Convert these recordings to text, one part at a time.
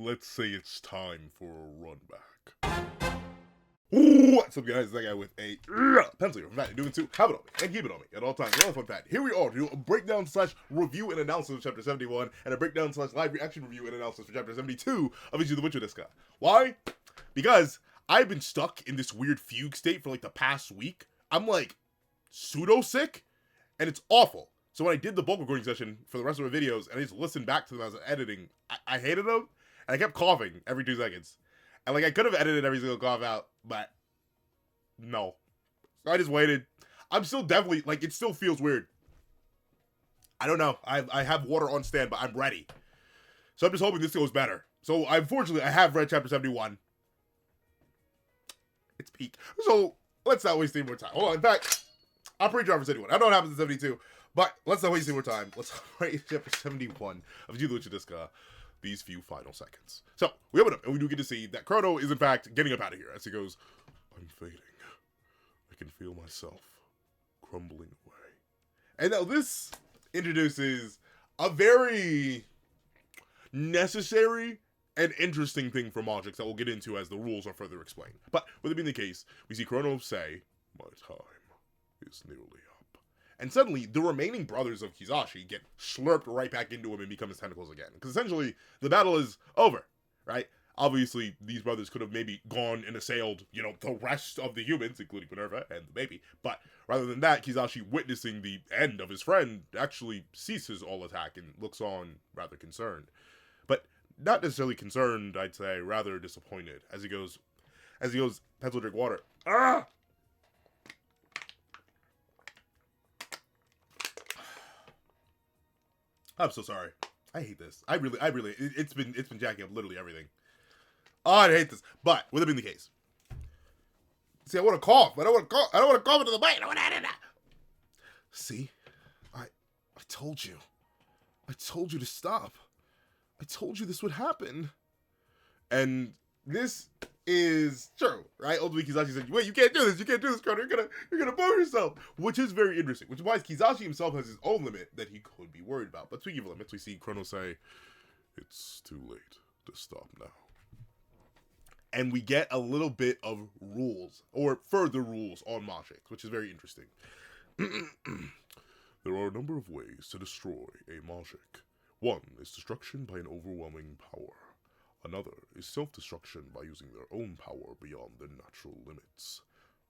let's say it's time for a run back. What's up, guys? That guy with a pencil here. I'm back doing two. Have it on me and keep it on me at all times. Another fun fact. Here we are to do a breakdown / review and analysis of chapter 71 and a breakdown / live reaction review and analysis for chapter 72 of Ichi the Witch with this guy. Why? Because I've been stuck in this weird fugue state for like the past week. I'm like pseudo sick and it's awful. So when I did the bulk recording session for the rest of my videos and I just listened back to them as I was editing, I hated them and I kept coughing every 2 seconds. And like I could have edited every single cough out, but no. So I just waited. I'm still definitely, like, it still feels weird. I don't know. I have water on standby. I'm ready. So I'm just hoping this goes better. So unfortunately, I have read chapter 71. It's peak. So let's not waste any more time. Hold on. In fact, I'm pretty sure for 71. I don't know what happens in 72, but let's not waste any more time. Let's write chapter 71 of Ichi the Witch with this guy. These few final seconds. So, we open up, and we do get to see that Krono is, in fact, getting up out of here, as he goes, I'm fading. I can feel myself crumbling away. And now this introduces a very necessary and interesting thing for Magix that we'll get into as the rules are further explained. But, with it being the case, we see Krono say, my time is nearly up. And suddenly, the remaining brothers of Kizashi get slurped right back into him and become his tentacles again. Because essentially, the battle is over, right? Obviously, these brothers could have maybe gone and assailed, you know, the rest of the humans, including Minerva and the baby. But rather than that, Kizashi, witnessing the end of his friend, actually ceases all attack and looks on rather concerned. But not necessarily concerned, I'd say, rather disappointed. As he goes, pencil drink water. Ah! I'm so sorry. I hate this. I really, it's been jacking up literally everything. Oh, I hate this. But, with it being the case. See, I want to cough. I don't want to cough into the mic. I don't want to. See? I told you. I told you to stop. I told you this would happen. And this is true, right? Ultimately, Kizashi said, wait, you can't do this. You can't do this, Krono. You're gonna burn yourself. Which is very interesting. Which is why Kizashi himself has his own limit that he could be worried about. But speaking of limits, we see Krono say, it's too late to stop now. And we get a little bit of rules, or further rules on Magix, which is very interesting. There are a number of ways to destroy a Magix. One is destruction by an overwhelming power. Another is self-destruction by using their own power beyond their natural limits.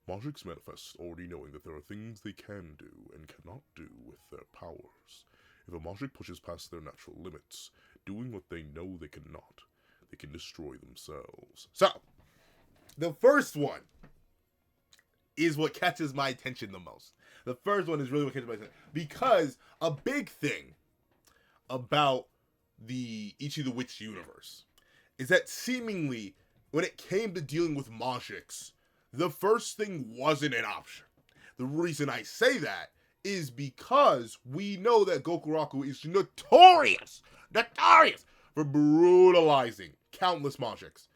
Magix manifest already knowing that there are things they can do and cannot do with their powers. If a Magix pushes past their natural limits, doing what they know they cannot, they can destroy themselves. So, the first one is what catches my attention the most. The first one is really what catches my attention. Because a big thing about the Ichi the Witch universe is that seemingly, when it came to dealing with Magix, the first thing wasn't an option. The reason I say that is because we know that Gokuraku is notorious for brutalizing countless Magix.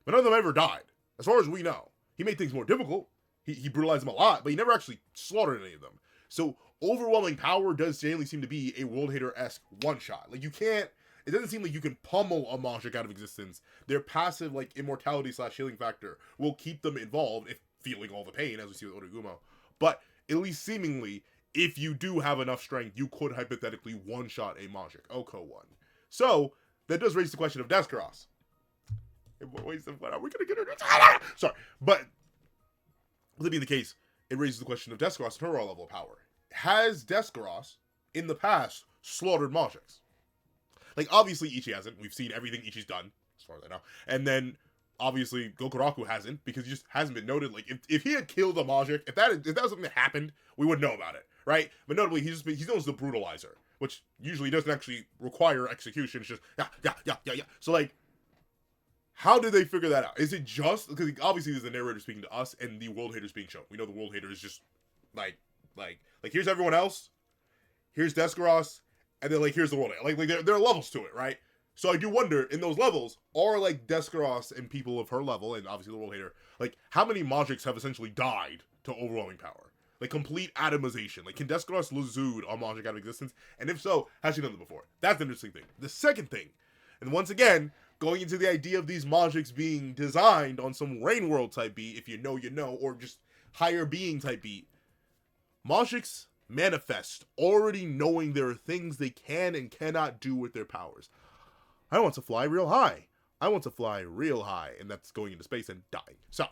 But none of them ever died, as far as we know. He made things more difficult. He brutalized them a lot, but he never actually slaughtered any of them. So, overwhelming power does generally seem to be a World Hater-esque one-shot. Like, you can't, it doesn't seem like you can pummel a Magix out of existence. Their passive, like, immortality / healing factor will keep them involved, if feeling all the pain, as we see with Origumo. But, at least seemingly, if you do have enough strength, you could hypothetically one-shot a Magix. Oko one. So, that does raise the question of Deskros. In what ways are we going to get her? Sorry. But, with it being the case, it raises the question of Deskros and her raw level of power. Has Deskros, in the past, slaughtered Magix? Like, obviously, Ichi hasn't. We've seen everything Ichi's done, as far as I know. And then, obviously, Gokuraku hasn't, because he just hasn't been noted. Like, if he had killed a Magix, if that was something that happened, we would know about it, right? But notably, he's known as the Brutalizer, which usually doesn't actually require execution. It's just, yeah. So, like, how did they figure that out? Is it just, because obviously there's the narrator speaking to us, and the World Haters being shown. We know the World Hater is just, like, here's everyone else, here's Deskros, and then, like, here's the World Hater. Like there are levels to it, right? So I do wonder, in those levels, are, like, Deskros and people of her level, and obviously the World Hater, like, how many Magix have essentially died to overwhelming power? Like, complete atomization. Like, can Deskros Lazood a Magix out of existence? And if so, has she done it before? That's the interesting thing. The second thing, and once again, going into the idea of these Magics being designed on some Rain World type beat, if you know, you know, or just higher being type beat. Magics manifest already knowing there are things they can and cannot do with their powers. I want to fly real high. I want to fly real high, and that's going into space and dying. So,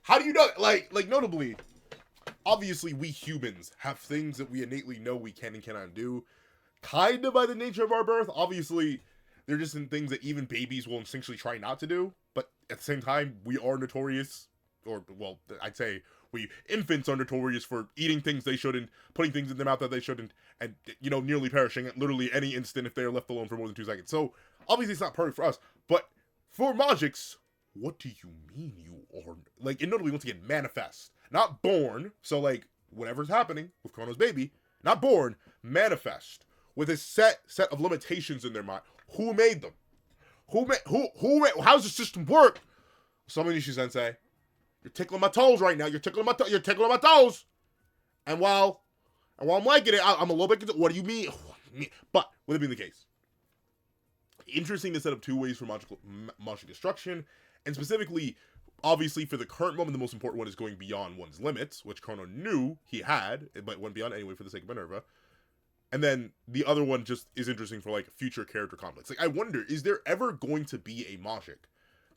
how do you know? Like notably, obviously we humans have things that we innately know we can and cannot do, kind of by the nature of our birth. Obviously, they're just in things that even babies will instinctually try not to do, but at the same time, we are notorious, or, well, I'd say infants are notorious for eating things they shouldn't, putting things in their mouth that they shouldn't, and, you know, nearly perishing at literally any instant if they are left alone for more than 2 seconds. So, obviously it's not perfect for us, but for Magics, what do you mean you are, like, and notably, once again, manifest, not born, so, like, whatever's happening with Krono's baby, not born, manifest, with a set of limitations in their mind. Who made them? Who made, how's the system work? Summon Ichi-sensei. You're tickling my toes right now. You're tickling my toes. And while I'm liking it, I'm a little bit concerned. What do you mean? But, with it being the case, interesting to set up 2 ways for magic destruction, and specifically, obviously, for the current moment, the most important one is going beyond one's limits, which Krono knew he had, but went beyond anyway for the sake of Minerva. And then the other one just is interesting for, like, future character conflicts. Like, I wonder, is there ever going to be a Magic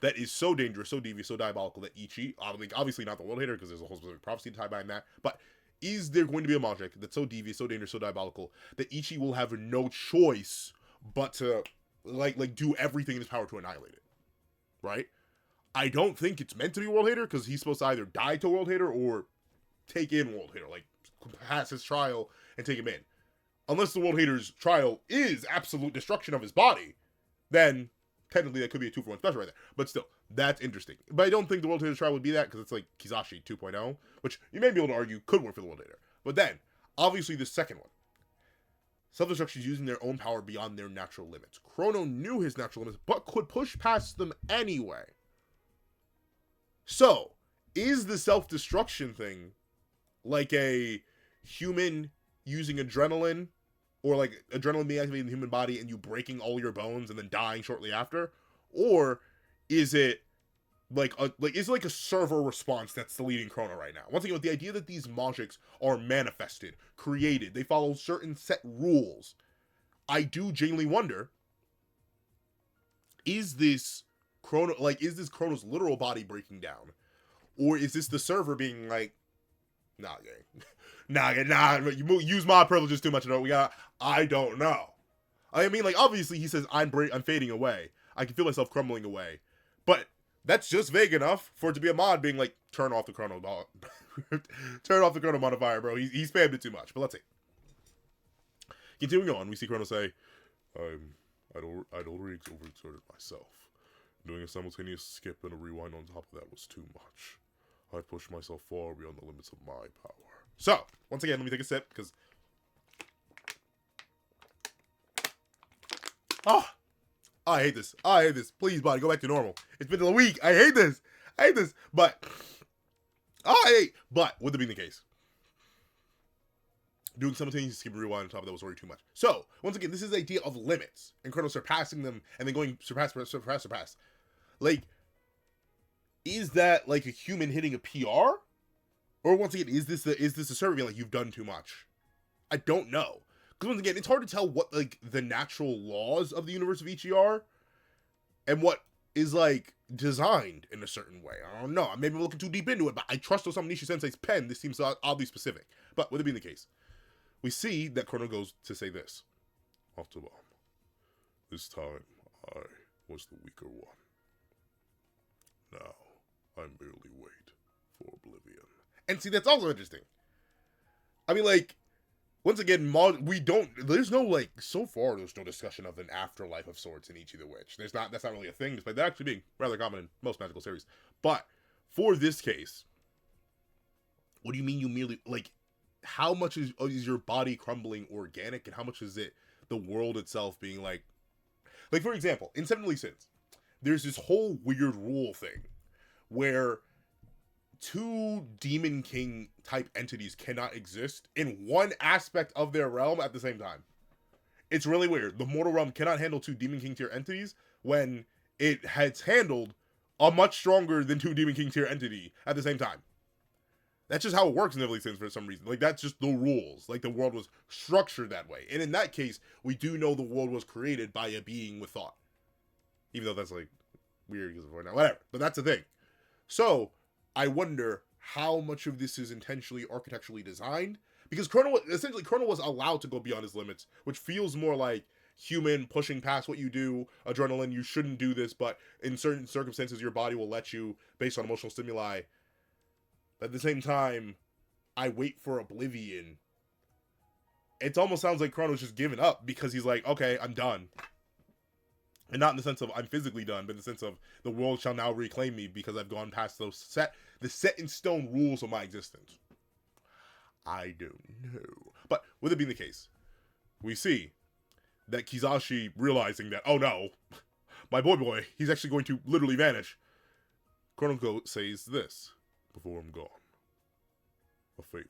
that is so dangerous, so devious, so diabolical that Ichi, obviously not the World Hater, because there's a whole specific prophecy tied behind that, but is there going to be a Magic that's so devious, so dangerous, so diabolical, that Ichi will have no choice but to, like do everything in his power to annihilate it? Right? I don't think it's meant to be World Hater, because he's supposed to either die to World Hater or take in World Hater, like, pass his trial and take him in. Unless the World Hater's trial is absolute destruction of his body, then technically that could be a 2-for-1 special right there. But still, that's interesting. But I don't think the World Hater's trial would be that, because it's like Kizashi 2.0, which you may be able to argue could work for the World Hater. But then, obviously the second one. Self-destruction is using their own power beyond their natural limits. Krono knew his natural limits, but could push past them anyway. So, is the self-destruction thing like a human using adrenaline, or like adrenaline being activated in the human body and you breaking all your bones and then dying shortly after? Or is it like a server response that's deleting Krono right now? Once again, with the idea that these Magics are manifested, created, they follow certain set rules, I do genuinely wonder, is this Krono's literal body breaking down? Or is this the server being like, nah, gang. Nah, you use my privileges too much. I don't know. I mean, like, obviously he says, I'm fading away. I can feel myself crumbling away. But that's just vague enough for it to be a mod being like, turn off the Krono turn off the Krono modifier, bro. He spammed it too much. But let's see. Continuing on, we see Krono say, I'd already overexerted myself. Doing a simultaneous skip and a rewind on top of that was too much. I pushed myself far beyond the limits of my power. So, once again, let me take a sip, because... Oh, I hate this. Please, body, go back to normal. It's been a week. I hate this. But, but, with it being the case, doing simultaneous skip and rewind on top of that was already too much. So, once again, this is the idea of limits, and Krono surpassing them, and then going surpass. Like, is that like a human hitting a PR? Or once again, is this a server being like, you've done too much? I don't know. Because once again, it's hard to tell what, like, the natural laws of the universe of Ichi are, and what is, like, designed in a certain way. I don't know. Maybe I'm looking too deep into it, but I trust Osamu Nishi-sensei's pen. This seems so oddly specific. But with it being the case, we see that Krono goes to say this. Afterbomb. This time, I was the weaker one. Now, I merely wait for oblivion. And see, that's also interesting. I mean, like, once again, there's no, like, so far, there's no discussion of an afterlife of sorts in Ichi-the-Witch. That's not really a thing, despite that actually being rather common in most magical series. But, for this case, what do you mean you merely, like, how much is your body crumbling organic, and how much is it the world itself being, like, for example, in Seven Deadly Sins, there's this whole weird rule thing, where 2 Demon King type entities cannot exist in one aspect of their realm at the same time. It's really weird. The mortal realm cannot handle 2 Demon King tier entities when it has handled a much stronger than 2 Demon King tier entity at the same time. That's just how it works in Lively Sins for some reason. Like, that's just the rules. Like, the world was structured that way. And in that case, we do know the world was created by a being with thought. Even though that's, like, weird because of right now. Whatever. But that's the thing. So, I wonder how much of this is intentionally architecturally designed. Because Krono was allowed to go beyond his limits, which feels more like human pushing past what you do, adrenaline, you shouldn't do this, but in certain circumstances, your body will let you based on emotional stimuli. At the same time, I wait for oblivion. It almost sounds like Krono's just giving up because he's like, okay, I'm done. And not in the sense of I'm physically done, but in the sense of the world shall now reclaim me because I've gone past the set in stone rules of my existence. I don't know. But with it being the case, we see that Kizashi realizing that, oh no, my boy, he's actually going to literally vanish. Krono says this before I'm gone. A favor.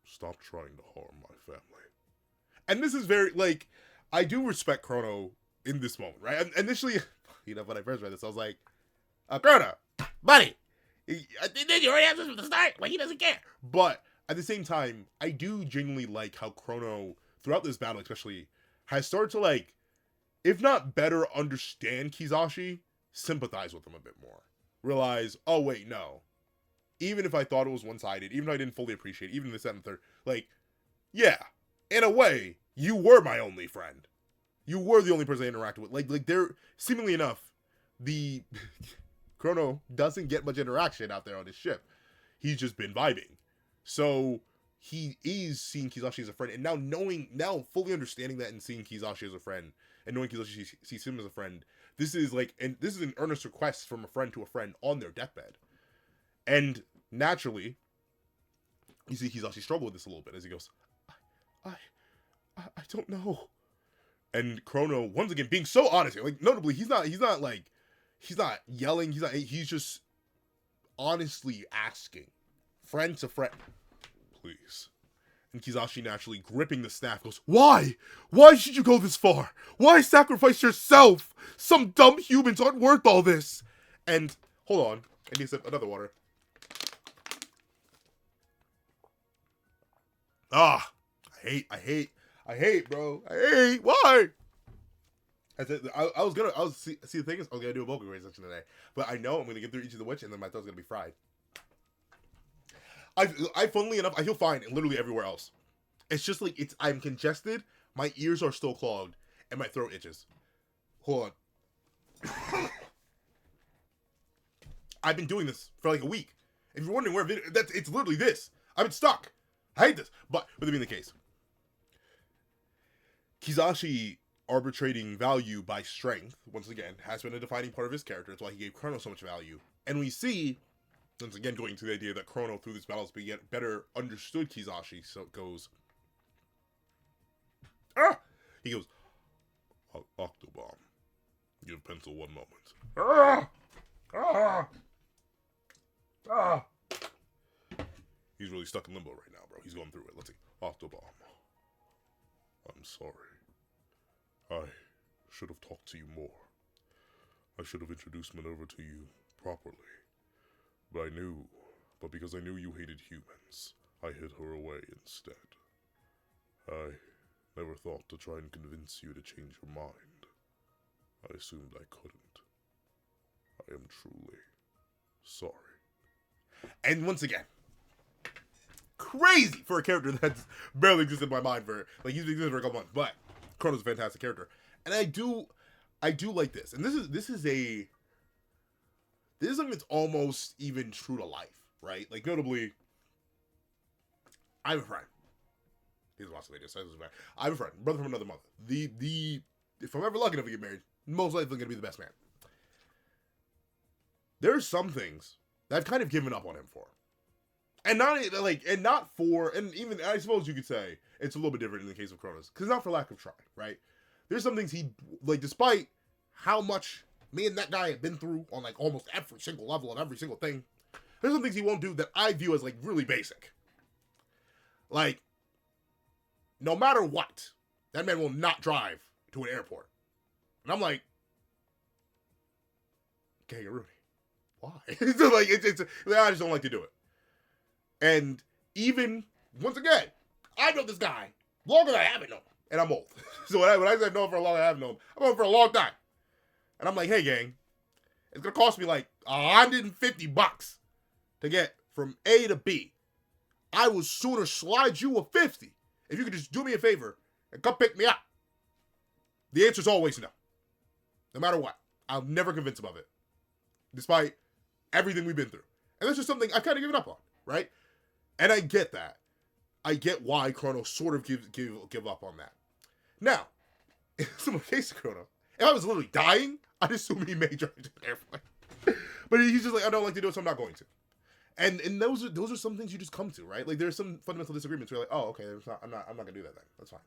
Stop trying to harm my family. And this is very, like, I do respect Krono in this moment, right? And initially, you know, when I first read this, I was like, Krono, buddy, did you already have this from the start? Like, he doesn't care. But at the same time, I do genuinely like how Krono, throughout this battle especially, has started to, like, if not better understand Kizashi, sympathize with him a bit more. Realize, oh wait, no. Even if I thought it was one-sided, even if I didn't fully appreciate it, even the 7th, 3rd, like, yeah, in a way, you were my only friend. You were the only person I interacted with. Like they're, seemingly enough, the Krono doesn't get much interaction out there on his ship. He's just been vibing. So, he is seeing Kizashi as a friend, and now fully understanding that and seeing Kizashi as a friend, and knowing Kizashi sees him as a friend, this is like, and this is an earnest request from a friend to a friend on their deathbed. And naturally, you see Kizashi struggle with this a little bit as he goes, I don't know. And Krono, once again, being so honest, like, notably, he's not yelling, he's just honestly asking, friend to friend, please. And Kizashi, naturally grabbing the staff, goes, why? Why should you go this far? Why sacrifice yourself? Some dumb humans aren't worth all this. And, hold on, I need to sip another water. I hate, bro. Why? I was see the thing is, I was gonna do a vocal grade section today, but I know I'm gonna get through Ichithewitch, and then my throat's gonna be fried. I funnily enough, I feel fine literally everywhere else. It's just like I'm congested, my ears are still clogged, and my throat itches. Hold on. I've been doing this for like a week. If you're wondering where it's literally this. I've been stuck. I hate this, but with it being the case, Kizashi arbitrating value by strength, once again, has been a defining part of his character. That's why he gave Krono so much value. And we see, once again, going to the idea that Krono, through this battle, has better understood Kizashi. So it goes, he goes, Octobomb, give Pencil 1 moment. He's really stuck in limbo right now, bro. He's going through it. Let's see. Octobomb, I'm sorry. I should have talked to you more. I should have introduced Minerva to you properly. But because I knew you hated humans, I hid her away instead. I never thought to try and convince you to change your mind. I assumed I couldn't. I am truly sorry. And once again, crazy for a character that's barely existed in my mind for, like, he's existed for a couple months, but Krono's a fantastic character. And I do like this. And this is something that's almost even true to life, right? Like, notably, I have a friend. He's a lost lady, so I have a friend, brother from another mother. If I'm ever lucky enough to get married, most likely gonna be the best man. There are some things that I've kind of given up on him for. And even, I suppose you could say, it's a little bit different in the case of Kronos, because not for lack of trying, right? There's some things he, like, despite how much me and that guy have been through on, like, almost every single level of every single thing, there's some things he won't do that I view as, like, really basic. Like, no matter what, That man will not drive to an airport. And I'm like, Kangaroo, why? So like, I just don't like to do it. And even, once again, I know this guy longer than I haven't known him. And I'm old. So when I said know him for a long time, I haven't known him. I've known him for a long time. And I'm like, hey, gang, it's going to cost me like $150 to get from A to B. I would sooner slide you a 50 if you could just do me a favor and come pick me up. The answer's always no. No matter what. I'll never convince him of it. Despite everything we've been through. And that's just something I've kind of given up on, right? And I get that. I get why Krono sort of give up on that. Now, in the case of Krono, if I was literally dying, I'd assume he may drive to an airplane. But he's just like, I don't like to do it, so I'm not going to. And those are some things you just come to, right? Like there's some fundamental disagreements where you're like, oh, okay, I'm not gonna do that then. That's fine.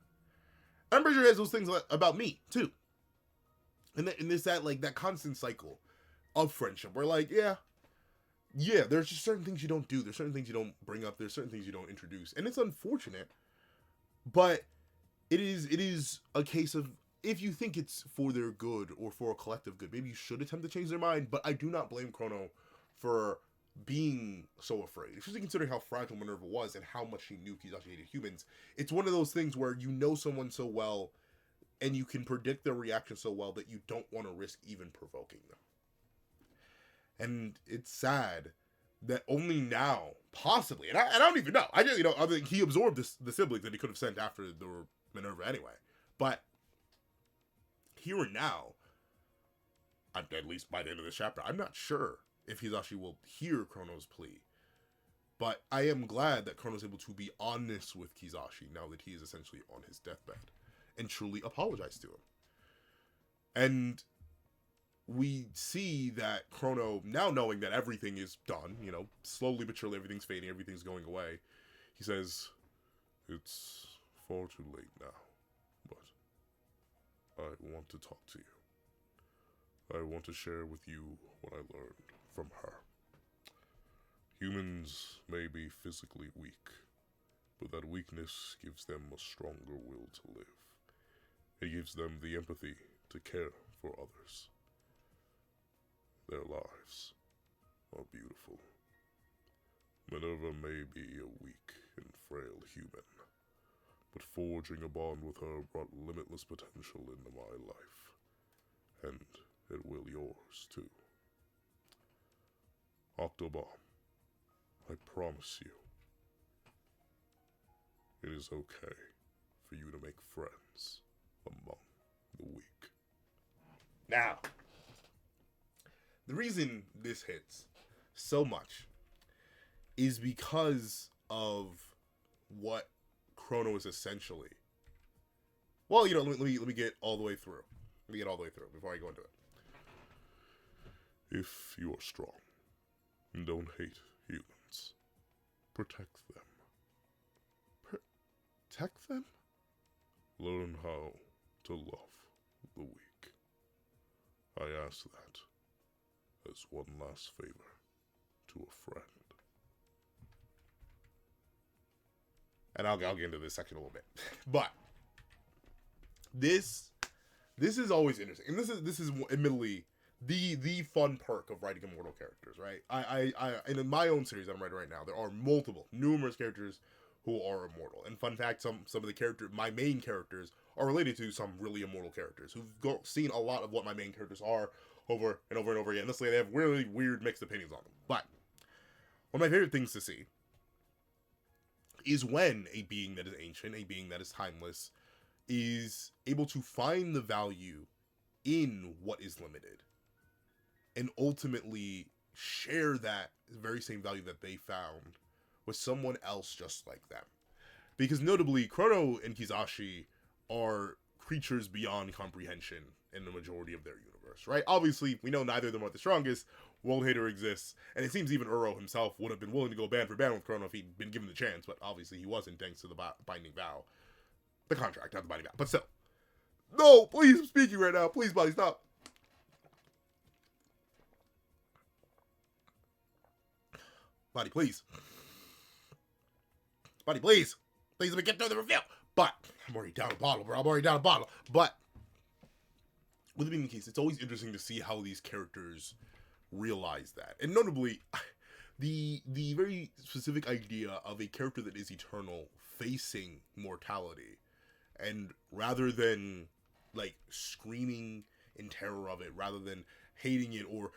I'm pretty sure he has those things about me too. And there's that constant cycle of friendship where like, yeah, there's just certain things you don't do. There's certain things you don't bring up. There's certain things you don't introduce. And it's unfortunate, but it is a case of, if you think it's for their good or for a collective good, maybe you should attempt to change their mind. But I do not blame Krono for being so afraid. Especially considering how fragile Minerva was and how much she knew Kizashi hated humans. It's one of those things where you know someone so well and you can predict their reaction so well that you don't want to risk even provoking them. And it's sad that only now, possibly, and I don't even know. I just, I think he absorbed the siblings that he could have sent after the Minerva anyway. But here and now, at least by the end of this chapter, I'm not sure if Kizashi will hear Krono's plea. But I am glad that Krono's able to be honest with Kizashi now that he is essentially on his deathbed and truly apologize to him. And we see that Krono, now knowing that everything is done, slowly but surely everything's fading, everything's going away, he says, it's far too late now, but I want to talk to you. I want to share with you what I learned from her. Humans may be physically weak, but that weakness gives them a stronger will to live. It gives them the empathy to care for others. Their lives are beautiful. Minerva may be a weak and frail human, but forging a bond with her brought limitless potential into my life, and it will yours too. Octobomb, I promise you, it is okay for you to make friends among the weak. Now, the reason this hits so much is because of what Krono is essentially. Well, let me get all the way through. Let me get all the way through before I go into it. If you are strong and don't hate humans, protect them. Protect them? Learn how to love the weak. I ask that as one last favor to a friend. And I'll get into this section a little bit. But this is always interesting. And this is admittedly the fun perk of writing immortal characters, right? And in my own series that I'm writing right now, there are numerous characters who are immortal. And fun fact, some of the my main characters are related to some really immortal characters who've seen a lot of what my main characters are over and over and over again. Honestly, they have really weird mixed opinions on them. But one of my favorite things to see is when a being that is ancient, a being that is timeless, is able to find the value in what is limited and ultimately share that very same value that they found with someone else just like them. Because notably, Krono and Kizashi are creatures beyond comprehension in the majority of their universe, right? Obviously, we know neither of them are the strongest. World Hater exists, and it seems even Uro himself would have been willing to go band for band with Krono if he'd been given the chance, but obviously he wasn't, thanks to the binding vow. The contract, not the binding vow, but still. No, please, I'm speaking right now. Please, buddy, stop. Buddy, please. Buddy, please. Please let me get through the review. But I'm already down a bottle, bro. I'm already down a bottle. But with it being the case, it's always interesting to see how these characters realize that. And notably, the very specific idea of a character that is eternal facing mortality, and rather than like screaming in terror of it, rather than hating it or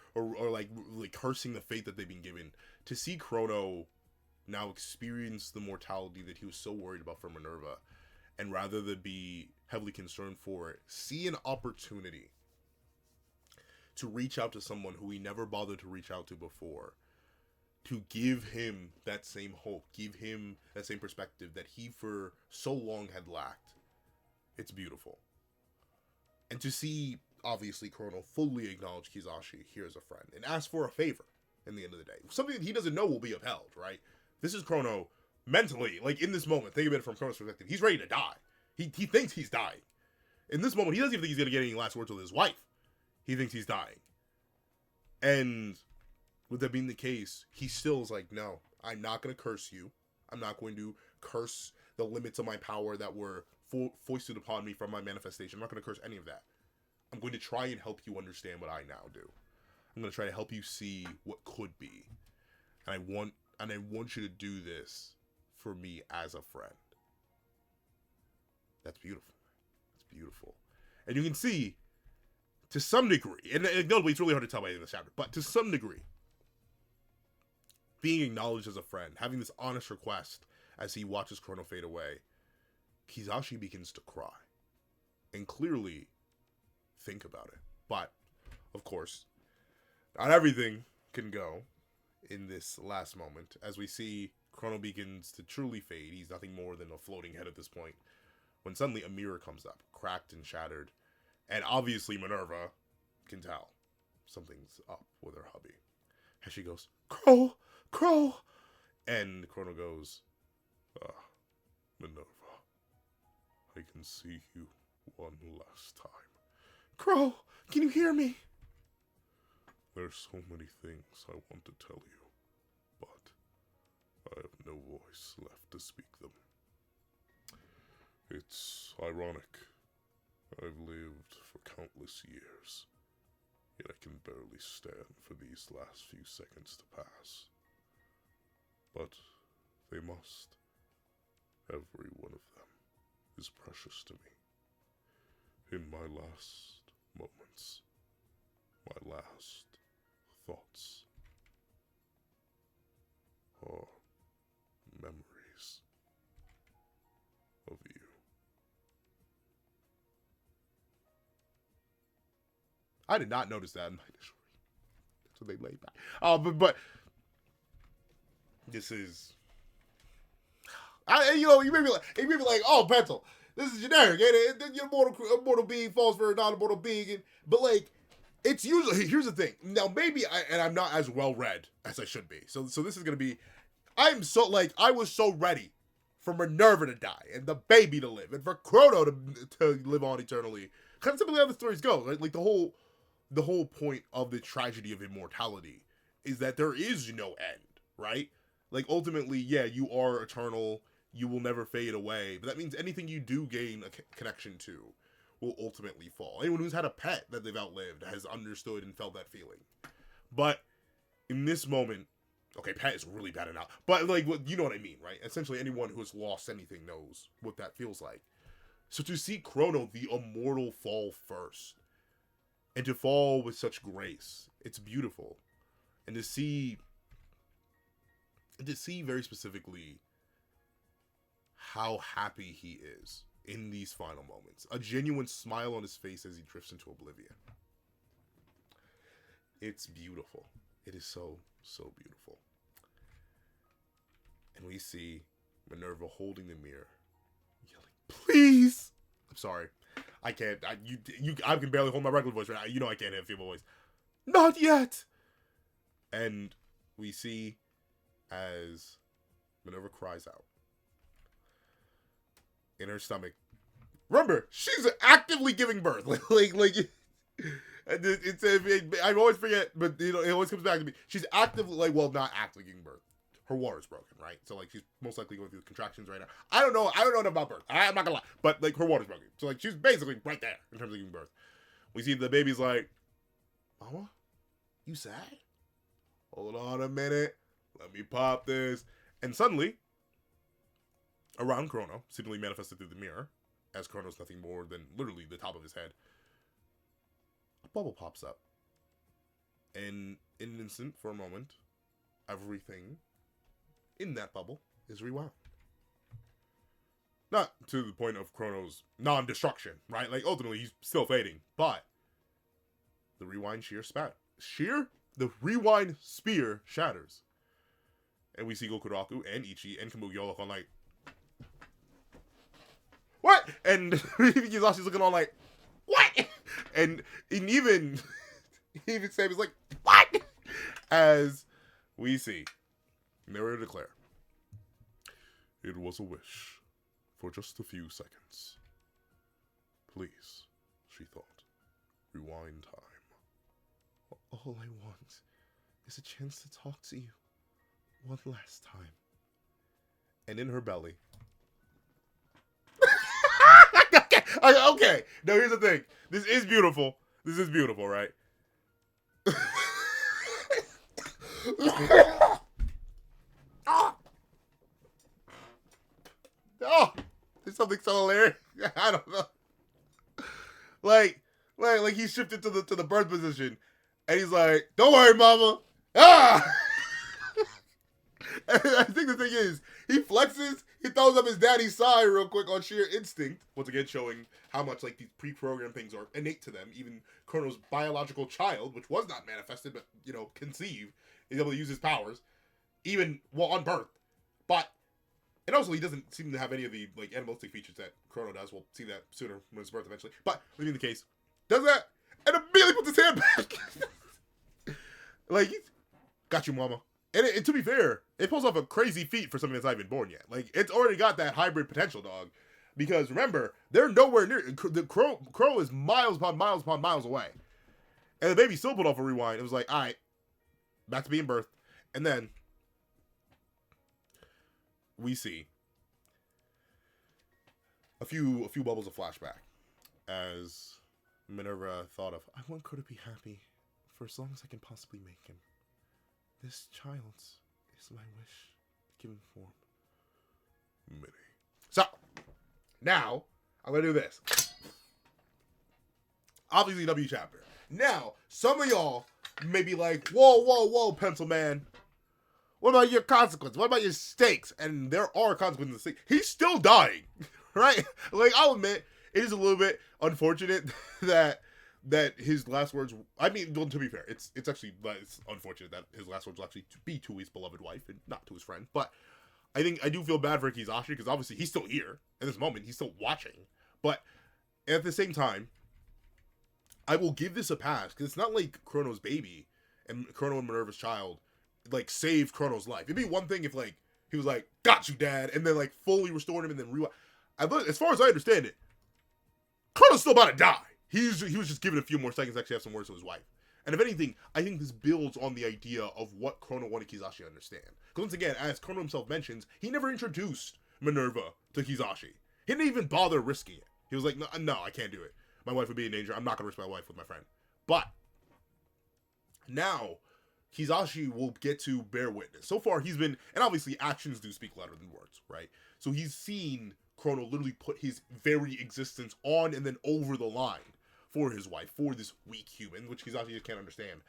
like cursing the fate that they've been given, to see Krono now experience the mortality that he was so worried about for Minerva, and rather than be heavily concerned for it, see an opportunity to reach out to someone who he never bothered to reach out to before, to give him that same hope, give him that same perspective that he for so long had lacked. It's beautiful. And to see, obviously, Krono fully acknowledge Kizashi here as a friend and ask for a favor in the end of the day. Something that he doesn't know will be upheld, right? This is Krono mentally, like in this moment, think of it from Krono's perspective. He's ready to die. He thinks he's dying. In this moment, he doesn't even think he's going to get any last words with his wife. He thinks he's dying. And with that being the case, he still is like, no, I'm not going to curse you. I'm not going to curse the limits of my power that were foisted upon me from my manifestation. I'm not going to curse any of that. I'm going to try and help you understand what I now do. I'm going to try to help you see what could be. And I want you to do this for me as a friend. That's beautiful. That's beautiful. And you can see, to some degree, and notably it's really hard to tell by the end of the chapter, but to some degree, being acknowledged as a friend, having this honest request as he watches Krono fade away, Kizashi begins to cry. And clearly think about it. But, of course, not everything can go in this last moment. As we see Krono begins to truly fade, he's nothing more than a floating head at this point, when suddenly a mirror comes up, cracked and shattered. And obviously Minerva can tell something's up with her hubby. And she goes, Crow! And Krono goes, Minerva, I can see you one last time. Crow, can you hear me? There's so many things I want to tell you, but I have no voice left to speak them. It's ironic. I've lived for countless years, yet I can barely stand for these last few seconds to pass. But they must. Every one of them is precious to me. In my last moments, my last thoughts are memories of you. I did not notice that in my initial read. So they laid back. But this is, you may be like, oh, Pencil, this is generic. And your mortal being falls for a non-immortal being. But like, it's usually, here's the thing. Now maybe I'm not as well read as I should be. So this is gonna be, I was so ready for Minerva to die and the baby to live and for Krono to live on eternally. Kind of simply how the stories go. Right? Like the whole point of the tragedy of immortality is that there is no end, right? Like ultimately, yeah, you are eternal. You will never fade away. But that means anything you do gain a connection to will ultimately fall. Anyone who's had a pet that they've outlived has understood and felt that feeling. But in this moment, okay, pet is really bad enough. But like, you know what I mean, right? Essentially, anyone who has lost anything knows what that feels like. So to see Krono, the immortal, fall first, and to fall with such grace, it's beautiful. And to see very specifically how happy he is in these final moments. A genuine smile on his face as he drifts into oblivion. It's beautiful. It is so, so beautiful. And we see Minerva holding the mirror, yelling, please! I'm sorry. I can't. I can barely hold my regular voice right now. You know I can't have a female voice. Not yet! And we see as Minerva cries out. In her stomach. Remember, she's actively giving birth. I always forget, but it always comes back to me. She's actively, not actively giving birth. her water's broken, right? So like she's most likely going through contractions right now. I don't know enough about birth. I'm not gonna lie, but like her water's broken, so like she's basically right there in terms of giving birth. We see the baby's like, "Mama, you sad? Hold on a minute, let me pop this," and suddenly, around Krono, seemingly manifested through the mirror, as Krono's nothing more than literally the top of his head, a bubble pops up, and in an instant, for a moment, everything in that bubble is rewound. Not to the point of Krono's non-destruction, right? Like, ultimately, he's still fading, but the rewind the rewind spear shatters. And we see Gokuraku and Ichi and Kamugi all look on like, what? And Kizashi's looking on like, what? And even Sam is like, what? As we see, Mirror declare, it was a wish for just a few seconds. Please, she thought, rewind time. All I want is a chance to talk to you one last time. And in her belly. Okay. Now here's the thing. This is beautiful. Right? Oh, there's something so hilarious. I don't know. Like he's shifted to the birth position, and he's like, "Don't worry, mama." Ah. And I think the thing is, he flexes, he throws up his daddy's side real quick on sheer instinct. Once again, showing how much like these pre-programmed things are innate to them. Even Krono's biological child, which was not manifested but conceived, is able to use his powers, even while on birth. And also, he doesn't seem to have any of the like animalistic features that Krono does. We'll see that sooner when it's birth eventually. But leaving the case, does that and immediately puts his hand back. Like, he's got you, mama. And to be fair, it pulls off a crazy feat for something that's not even born yet. Like, it's already got that hybrid potential, dog. Because remember, they're nowhere near. The crow is miles upon miles upon miles away, and the baby still pulled off a rewind. It was like, all right, back to being birthed, and then we see a few bubbles of flashback as Minerva thought of, I want Crow to be happy for as long as I can possibly make him. This child is my wish given form. Mini. So, now, I'm going to do this. Obviously, W chapter. Now, some of y'all may be like, whoa, Pencil Man. What about your consequences? What about your stakes? And there are consequences. He's still dying, right? Like, I'll admit, it is a little bit unfortunate that his last words. I mean, well, to be fair, it's unfortunate that his last words will actually be to his beloved wife and not to his friend. But I do feel bad for Kizashi because obviously he's still here in this moment. He's still watching, but at the same time, I will give this a pass because it's not like Krono's baby and Krono and Minerva's child like saved Krono's life. It'd be one thing if like he was like, "Got you, Dad," and then like fully restored him and then rewind. As far as I understand it, Krono's still about to die. He was just given a few more seconds to actually have some words with his wife. And if anything, I think this builds on the idea of what Krono wanted Kizashi to understand. Because once again, as Krono himself mentions, he never introduced Minerva to Kizashi. He didn't even bother risking it. He was like, no, I can't do it. My wife would be in danger. I'm not going to risk my wife with my friend. But now, Kizashi will get to bear witness. So far, he's been, and obviously actions do speak louder than words, right? So he's seen Krono literally put his very existence on and then over the line for his wife, for this weak human, which Kizashi just can't understand.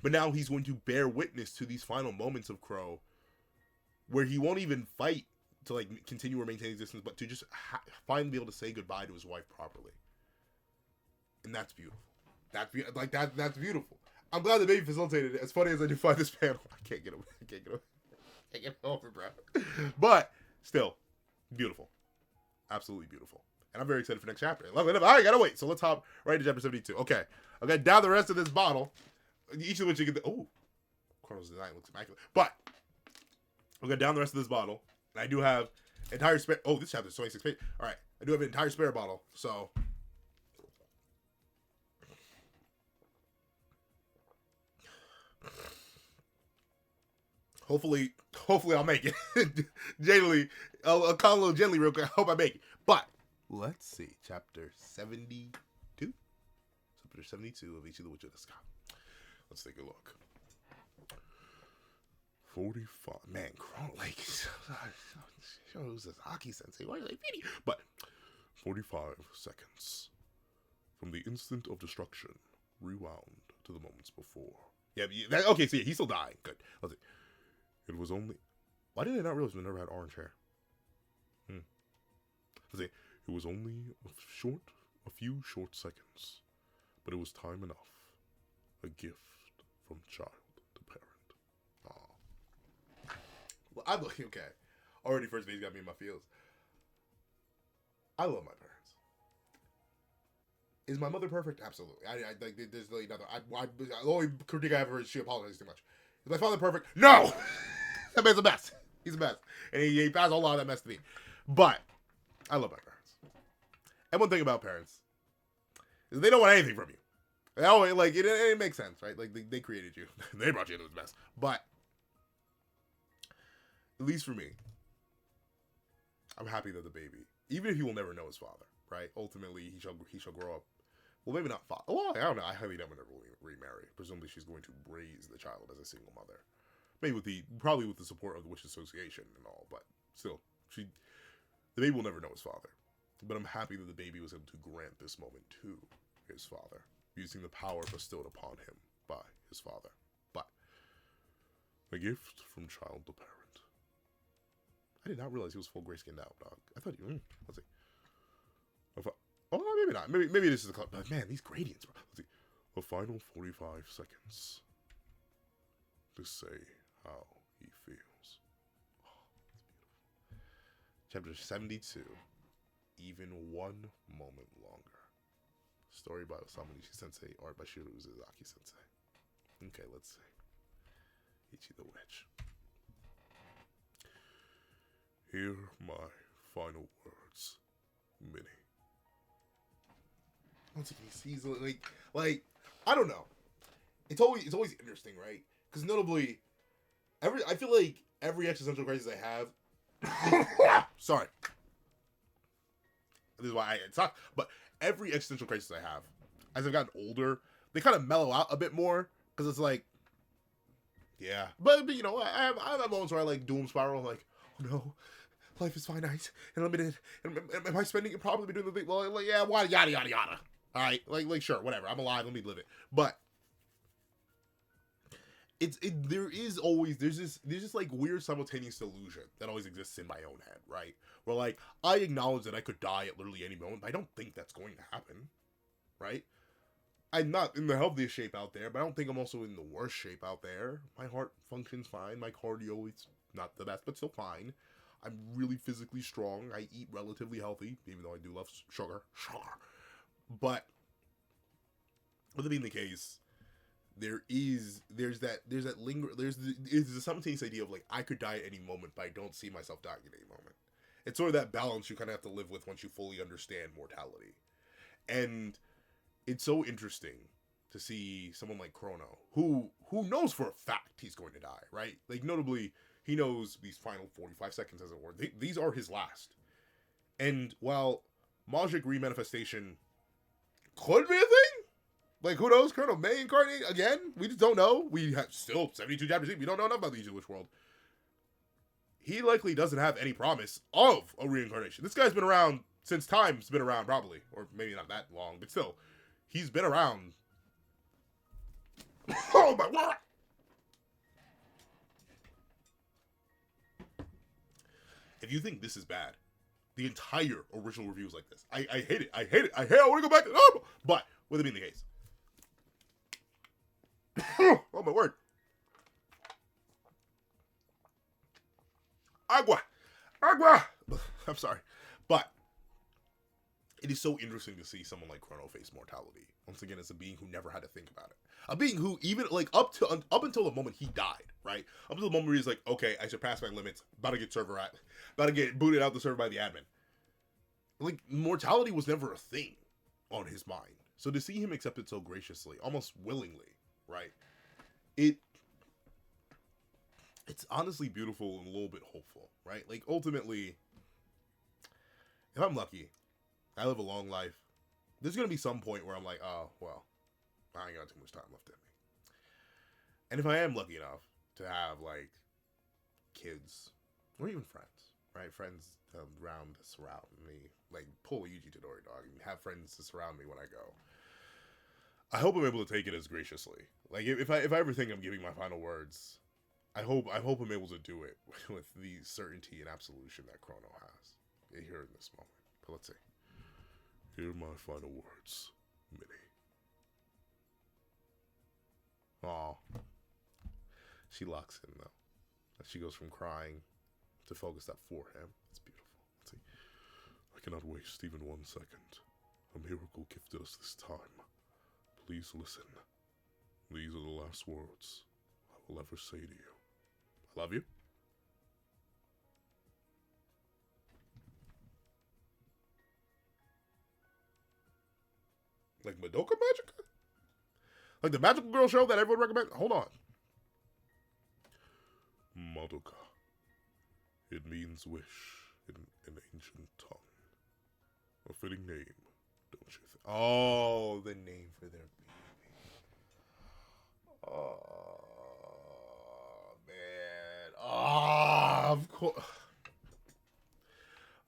But now he's going to bear witness to these final moments of Crow, where he won't even fight to like continue or maintain existence, but to just finally be able to say goodbye to his wife properly. And that's beautiful. That's beautiful. I'm glad the baby facilitated it. As funny as I do find this panel, I can't get over, bro. But still, beautiful. Absolutely beautiful. And I'm very excited for next chapter. All right, gotta wait. So let's hop right to chapter 72. Okay. I'll get down the rest of this bottle. Each of which you get Krono's design looks immaculate. But I'll get down the rest of this bottle. And I do have entire spare. Oh, this chapter is 26 pages. All right. I do have an entire spare bottle. So Hopefully I'll make it. Gently, I'll call a little gently real quick. I hope I make it. But let's see, chapter 72. Chapter 72 of Ichi the Witch of the Sky. Let's take a look. 45. Man, Krono, like, shows this hockey sensei. Why are they beating? But 45 seconds from the instant of destruction, rewound to the moments before. Yeah, okay, so yeah, he's still dying. Good. Let's see. It was only... Why did I not realize we never had orange hair? Let's see. It was only a few short seconds, but it was time enough. A gift from child to parent. Aw. Well, I'm looking okay. Already first base got me in my feels. I love my parents. Is my mother perfect? Absolutely. I like. There's really nothing. The only critique I have of her is she apologizes too much. Is my father perfect? No! That man's a mess. He's a mess. And he passed a lot of that mess to me. But I love my parents. And one thing about parents is they don't want anything from you. They always, like, it makes sense, right? Like, they created you. They brought you into this mess. But at least for me, I'm happy that the baby, even if he will never know his father, right? Ultimately, he shall grow up. Well, maybe not father. Well, I don't know. I highly doubt we'll never remarry. Presumably, she's going to raise the child as a single mother. Maybe probably with the support of the Witch Association and all, but still, the baby will never know his father. But I'm happy that the baby was able to grant this moment to his father, using the power bestowed upon him by his father. But a gift from child to parent. I did not realize he was full gray skinned out, dog. I thought let's see. Oh, maybe not. Maybe this is the club. But man, these gradients, bro. Let's see. A final 45 seconds to say how he feels. Oh, that's beautiful. Chapter 72. Even one moment longer. Story by Osamu Nishi-sensei, art by Shiro Uzaki-sensei. Okay, let's see. Ichi the Witch. Hear my final words, Minnie. Once again, he's like, I don't know. It's always interesting, right? Because notably, I feel like every existential crisis I have, sorry, this is why it sucks. But every existential crisis I have, as I've gotten older, they kind of mellow out a bit more because it's like, yeah. But you know, I have moments where I like doom spiral, like, oh no, life is finite and limited. And am I spending it properly? Doing the thing? Well, like, yeah, yada yada yada. All right, like sure, whatever. I'm alive. Let me live it. But there's this like weird simultaneous delusion that always exists in my own head, right? Where like I acknowledge that I could die at literally any moment, but I don't think that's going to happen, right? I'm not in the healthiest shape out there, but I don't think I'm also in the worst shape out there. My heart functions fine. My cardio is not the best, but still fine. I'm really physically strong. I eat relatively healthy, even though I do love sugar. But with it being the case, there's the simultaneous idea of like I could die at any moment, but I don't see myself dying at any moment. It's sort of that balance you kind of have to live with once you fully understand mortality. And it's so interesting to see someone like Krono, who knows for a fact he's going to die, right? Like notably, he knows these final 45 seconds, as it were. These are his last. And while Magic Remanifestation could be a thing, like, who knows? Krono may incarnate again. We just don't know. We have still 72 chapters in. We don't know enough about the Jewish world. He likely doesn't have any promise of a reincarnation. This guy's been around since time's been around, probably. Or maybe not that long, but still. He's been around. Oh my word! If you think this is bad, the entire original review is like this. I hate it. I want to go back to normal. But, with it being the case. Oh my word. Agua. I'm sorry. But it is so interesting to see someone like Krono face mortality. Once again, as a being who never had to think about it. A being who even like up until the moment he died, right? Up until the moment where he's like, okay, I surpassed my limits, about to get booted out the server by the admin. Like, mortality was never a thing on his mind. So to see him accept it so graciously, almost willingly, right? it's honestly beautiful and a little bit hopeful, right? Like, ultimately, if I'm lucky, I live a long life, there's gonna be some point where I'm like, oh, well, I ain't got too much time left in me. And if I am lucky enough to have, like, kids, or even friends, right? Friends around to surround me, like, pull a Ichi dog, and have friends to surround me when I go. I hope I'm able to take it as graciously. Like, if I ever think I'm giving my final words, I hope I'm able to do it with the certainty and absolution that Krono has here in this moment. But let's see. Here are my final words, Minnie. Aw. She locks in, though. She goes from crying to focused up for him. It's beautiful. Let's see. I cannot waste even 1 second. A miracle gifted us this time. Please listen. These are the last words I will ever say to you. I love you. Like Madoka Magica? Like the magical girl show that everyone recommends? Hold on. Madoka. It means wish in an ancient tongue. A fitting name, don't you think? Oh, the name for their baby. Oh, man. Oh, of course.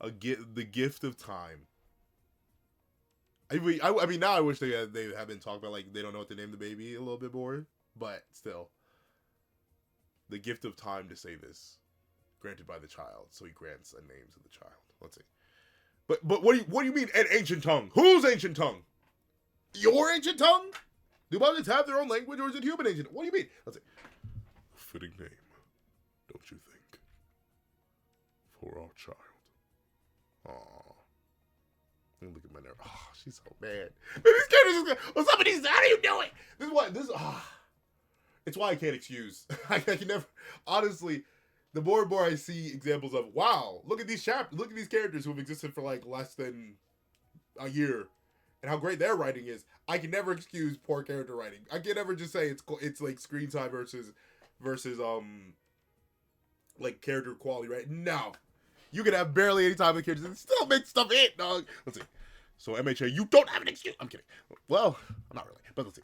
The gift of time. I mean, now I wish they have been talking about, like, they don't know what to name the baby a little bit more. But still. The gift of time to say this. Granted by the child. So he grants a name to the child. Let's see. But what do you mean an ancient tongue? Whose ancient tongue? Your ancient tongue? Do monkeys have their own language, or is it human ancient? What do you mean? Let's see. A fitting name, don't you think? For our child. Aww. Look at my nerve. Oh, she's so bad. Man, these characters just well, some of these, how do you do it? It's why I can't excuse. I can never, honestly, the more and more I see examples of, wow, look at these characters who have existed for like less than a year, and how great their writing is. I can never excuse poor character writing. I can never just say it's like screen time versus like character quality, right? No. You can have barely any time with characters and still make stuff hit, dog. Let's see. So MHA, you don't have an excuse. I'm kidding. Well, not really, but let's see.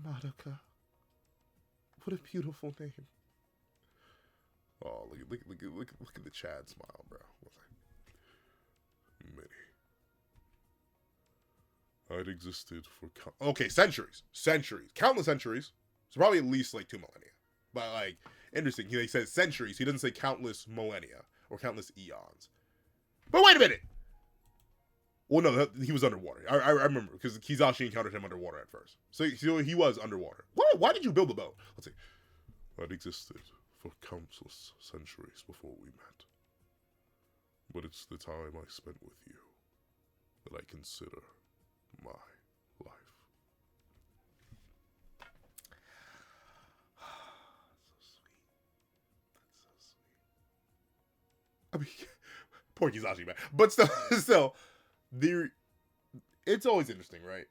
Madoka. What a beautiful name. Oh, look at the Chad smile, bro. Minnie. I'd existed for centuries, countless centuries. So probably at least like 2 millennia. But like, interesting. He says centuries. He doesn't say countless millennia or countless eons. But wait a minute. Well, no, he was underwater. I remember because Kizashi encountered him underwater at first. So he was underwater. Why did you build the boat? Let's see. I'd existed for countless centuries before we met. But it's the time I spent with you that I consider my life. So sweet. That's so sweet. I mean, poor Kizashi, man. But still, it's always interesting, right?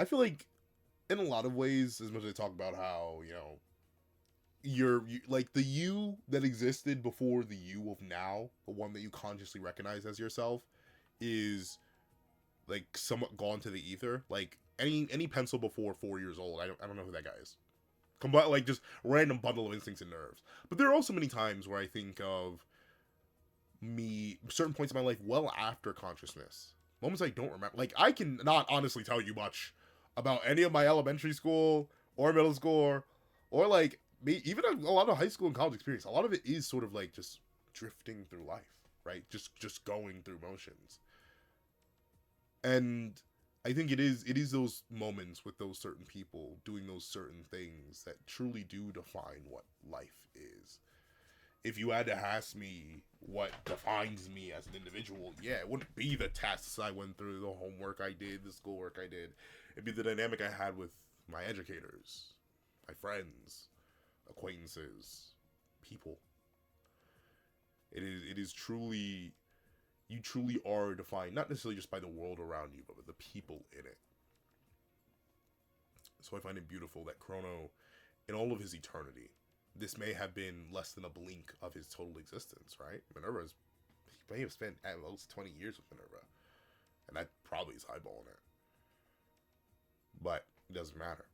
I feel like, in a lot of ways, as much as I talk about how, you know, you like the you that existed before the you of now, the one that you consciously recognize as yourself, is like somewhat gone to the ether. Like any pencil before 4 years old, I don't know who that guy is. Like just random bundle of instincts and nerves. But there are also many times where I think of me, certain points in my life well after consciousness, moments I don't remember. Like I can not honestly tell you much about any of my elementary school or middle school or like even a lot of high school and college experience. A lot of it is sort of like just drifting through life, right? Just going through motions. And I think it is those moments with those certain people doing those certain things that truly do define what life is. If you had to ask me what defines me as an individual, yeah, it wouldn't be the tests I went through, the homework I did, the schoolwork I did. It'd be the dynamic I had with my educators, my friends, acquaintances, people. It is truly, you truly are defined, not necessarily just by the world around you, but with the people in it. So I find it beautiful that Krono, in all of his eternity, this may have been less than a blink of his total existence, right? He may have spent at most 20 years with Minerva, and that probably is eyeballing it. But it doesn't matter,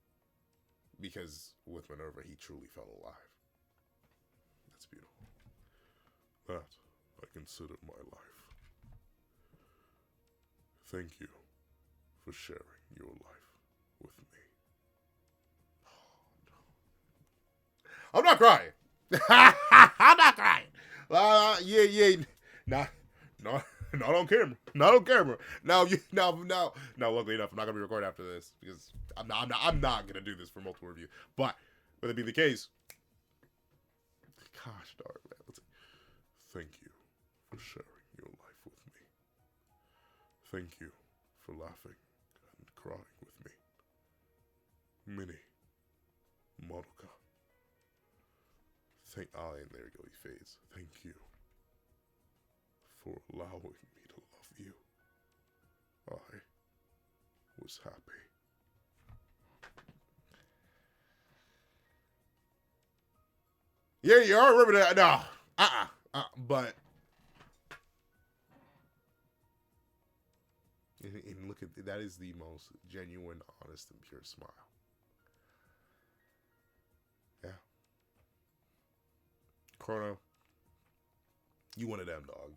because with Minerva, he truly felt alive. That's beautiful. That I consider my life. Thank you for sharing your life with me. I'm not crying. I'm not crying. Yeah. Not on camera. Not on camera. Now. Luckily enough, I'm not gonna be recording after this because I'm not gonna do this for multiple review. But would it be the case? Gosh darn man. Let's see. Thank you for sharing your life with me. Thank you for laughing and crying with me. Mini Madoka. And there you go. He fades. Thank you for allowing me to love you. I was happy. Yeah, you are. Remember that? No. But. And look at that is the most genuine, honest, and pure smile. Yeah. Krono, you one of them, dog.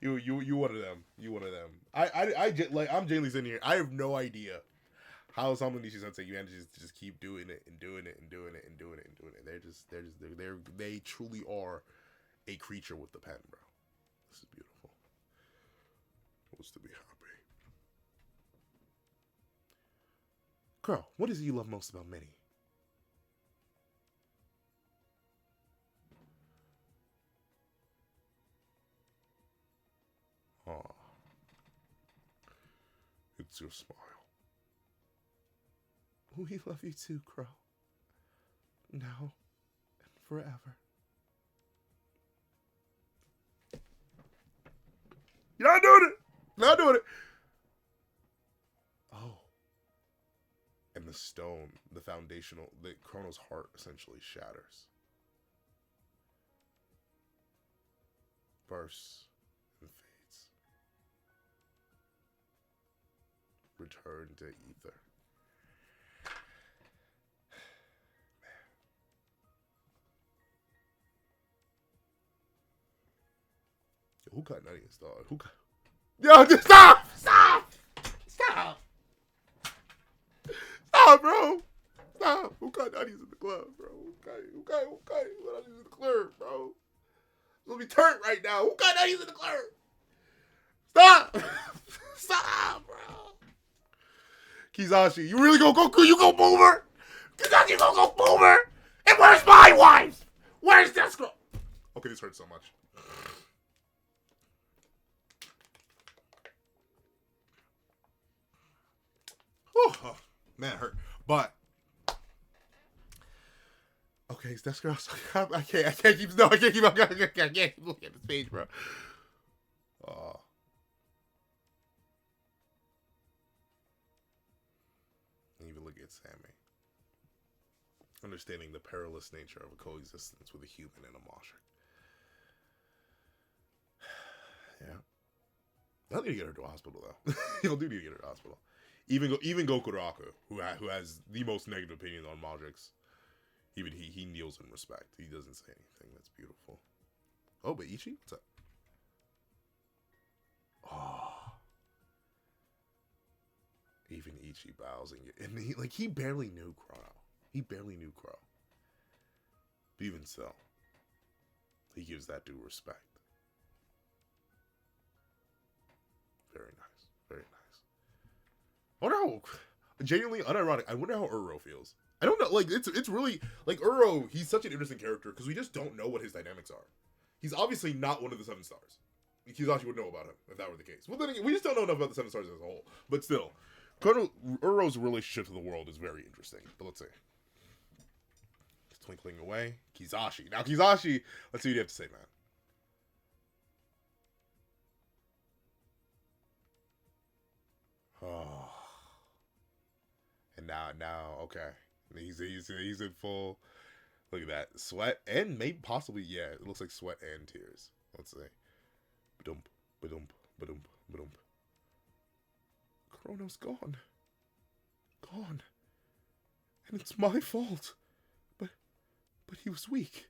you one of them. You one of them. I'm genuinely sitting here. I have no idea how some of these Sensei you manage to just keep doing it and doing it and doing it and doing it and doing it. They truly are a creature with the pen, bro. This is beautiful. Was to be happy. Girl, what is it you love most about Minnie? Ah, it's your smile. We love you too, Crow. Now and forever. You're not doing it! Not doing it! Oh. And the stone, the Krono's heart essentially shatters. Bursts and fades. Return to ether. Who got Nutty's dog? Who got... Yo, just stop! Stop! Stop! Stop, bro! Stop! Who got Nutty's in the club, bro? Who got Nutty's in the club, bro? Let me turn right now. Who got Nutty's in the club? Stop! Stop, bro! Kizashi, you really gonna go? You go boomer? Kizashi gonna go boomer? And where's my wife? Where's this girl? Okay, this hurts so much. Oh, man, it hurt. But okay, that's girl. I can't keep looking at this page, bro. Even look at Sammy. Understanding the perilous nature of a coexistence with a human and a Moshik. Yeah. I'll need to get her to a hospital, though. You'll do need to get her to a hospital. Even Gokuraku, who has the most negative opinion on Mojiks, even he kneels in respect. He doesn't say anything. That's beautiful. Oh, but Ichi? What's up? Oh. Even Ichi bows and he barely knew Krono. He barely knew Crow. But even so, he gives that due respect. Very nice. Very nice. I wonder how, genuinely unironic, I wonder how Uro feels. I don't know, like, it's really, like, Uro, he's such an interesting character, because we just don't know what his dynamics are. He's obviously not one of the 7 stars. Kizashi would know about him, if that were the case. Well, then again, we just don't know enough about the 7 stars as a whole. But still, Uro's relationship to the world is very interesting. But let's see. It's twinkling away. Kizashi. Now, Kizashi, let's see what you have to say, man. Oh. And now, okay. He's in full. Look at that. Sweat and maybe possibly, yeah, it looks like sweat and tears. Let's see. Ba-dump, ba-dump, ba-dump, ba-dump. Krono's gone. Gone. And it's my fault. But he was weak.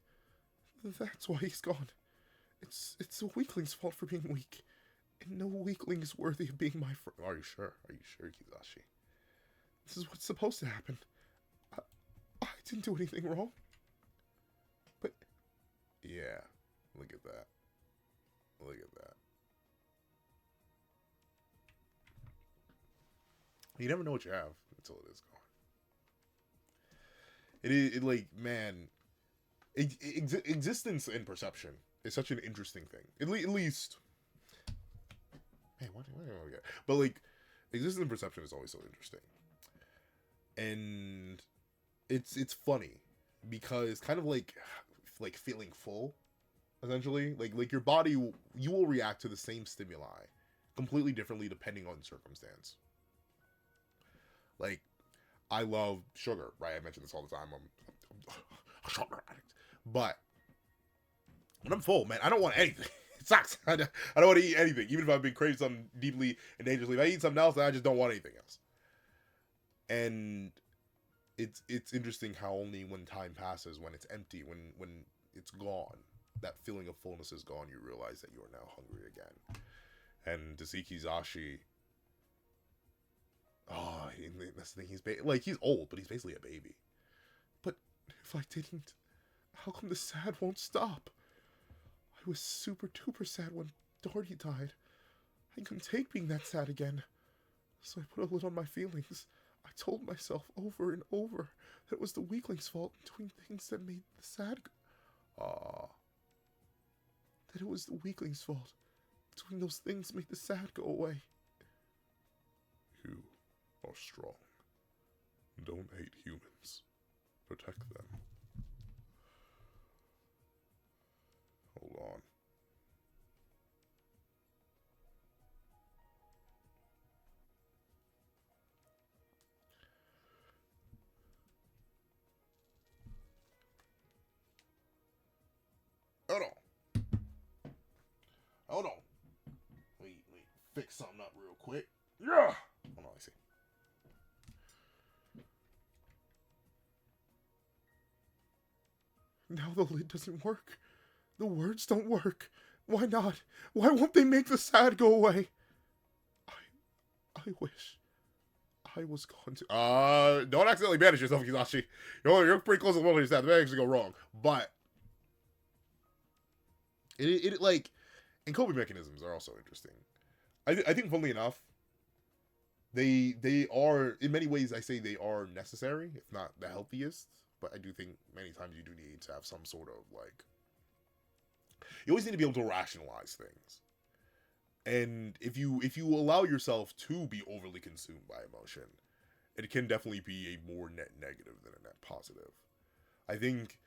That's why he's gone. It's a weakling's fault for being weak. And no weakling is worthy of being my friend. Are you sure? Are you sure, Kizashi? This is what's supposed to happen. I didn't do anything wrong. But, yeah. Look at that. Look at that. You never know what you have until it is gone. It like, man, existence and perception is such an interesting thing. At least, man, what do I get? But like, existence and perception is always so interesting, and it's funny because kind of like feeling full, essentially. Like your body, you will react to the same stimuli completely differently depending on circumstance. Like, I love sugar, right? I mention this all the time. I'm a sugar addict. But when I'm full, man, I don't want anything. It sucks. I don't want to eat anything. Even if I've been craving something deeply and dangerously. If I eat something else, then I just don't want anything else. And it's interesting how only when time passes, when it's empty, when it's gone, that feeling of fullness is gone, you realize that you are now hungry again. And to see Kizashi... Oh, that's the thing. He's old, but he's basically a baby. But if I didn't, how come the sad won't stop? I was super duper sad when Doherty died. I couldn't take being that sad again. So I put a lid on my feelings. I told myself over and over that it was the weakling's fault doing things that made the sad... That it was the weakling's fault. Doing those things made the sad go away. You are strong. Don't hate humans. Protect them. Hold on. Hold on. Hold on. Let me fix something up real quick. Yeah! Hold on, I see. Now the lid doesn't work. The words don't work. Why not? Why won't they make the sad go away? I wish I was gone to... Don't accidentally banish yourself, Kizashi. You're pretty close to the one of that. That may actually go wrong. But... It like... And coping mechanisms are also interesting. I think, funnily enough, they are, in many ways, I say they are necessary, if not the healthiest. But I do think many times you do need to have some sort of, like... You always need to be able to rationalize things. And if you allow yourself to be overly consumed by emotion, it can definitely be a more net negative than a net positive. I think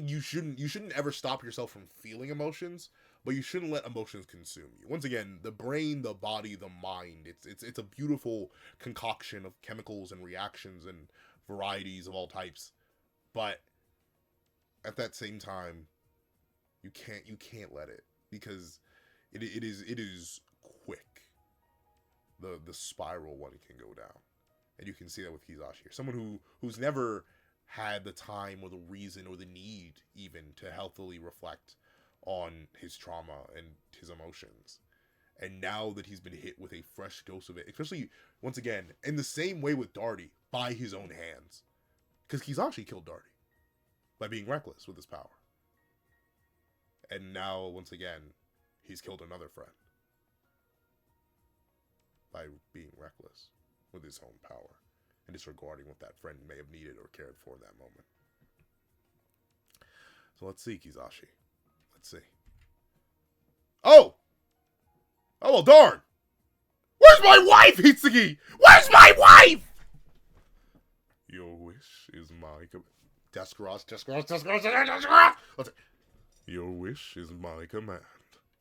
you shouldn't ever stop yourself from feeling emotions, but you shouldn't let emotions consume you. Once again, the brain, the body, the mind, it's a beautiful concoction of chemicals and reactions and varieties of all types. But at that same time, you can't let it, because it is quick. The spiral one can go down. And you can see that with Kizashi. Someone who's never had the time or the reason or the need even to healthily reflect on his trauma and his emotions. And now that he's been hit with a fresh dose of it, especially, once again, in the same way with Darty, by his own hands. Because Kizashi killed Darty by being reckless with his power. And now, once again, he's killed another friend by being reckless with his own power and disregarding what that friend may have needed or cared for in that moment. So let's see, Kizashi. Let's see. Oh! Oh, well, darn! Where's my wife, Hitsugi? Where's my wife? Your wish is my command. Descaros. Let's see. Your wish is my command.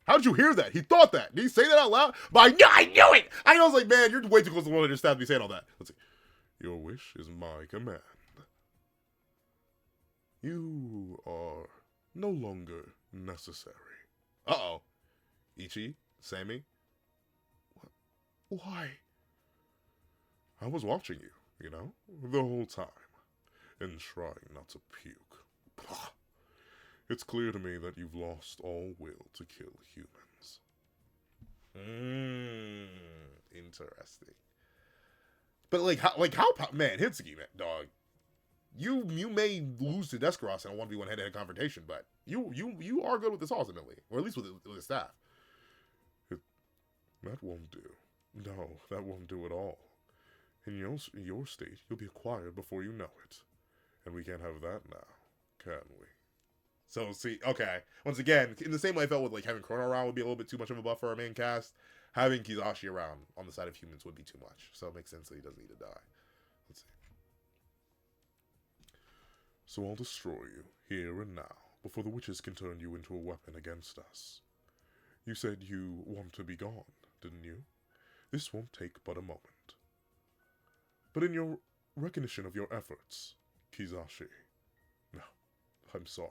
How'd you hear that? He thought that. Did he say that out loud? But I knew it! I was like, man, you're way too close to the one that just stabbed me saying all that. Let's see. Your wish is my command. You are no longer necessary. Uh-oh. Ichi? Sammy? Why? I was watching you, you know, the whole time, and trying not to puke. It's clear to me that you've lost all will to kill humans. Interesting. But man, Hitsuki, man, dog. You may lose to Descaros in a 1v1 head-to-head confrontation, but you are good with this ultimately, or at least with the staff. That won't do. No, that won't do at all. In your state, you'll be acquired before you know it. And we can't have that now, can we? So, see, okay. Once again, in the same way I felt with, like, having Krono around would be a little bit too much of a buff for our main cast, having Kizashi around on the side of humans would be too much. So it makes sense that he doesn't need to die. Let's see. So I'll destroy you, here and now, before the witches can turn you into a weapon against us. You said you want to be gone, didn't you? This won't take but a moment. But in your recognition of your efforts, Kizashi, no, I'm sorry,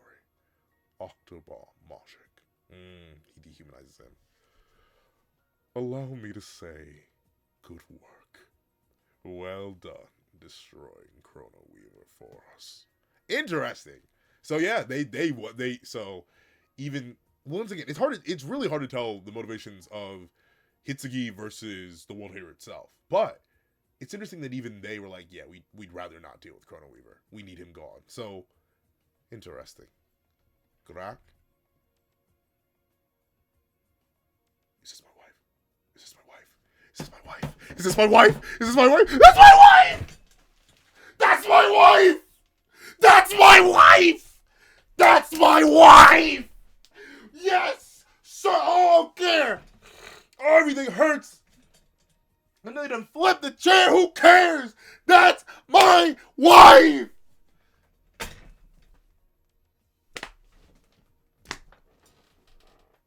Octobar Majik. He dehumanizes him. Allow me to say, good work. Well done, destroying Krono Weaver for us. Interesting. So yeah, so even once again, it's really hard to tell the motivations of Hitsugi versus the World Hater itself. But it's interesting that even they were like, yeah, we'd rather not deal with Krono Weaver. We need him gone. So interesting. Grak. Is this my wife? Is this my wife? Is this my wife? Is this my wife? Is this my wife? That's my wife! That's my wife! That's my wife! That's my wife! Yes! So, I don't care! Everything hurts! And they done flipped the chair, who cares? That's my wife!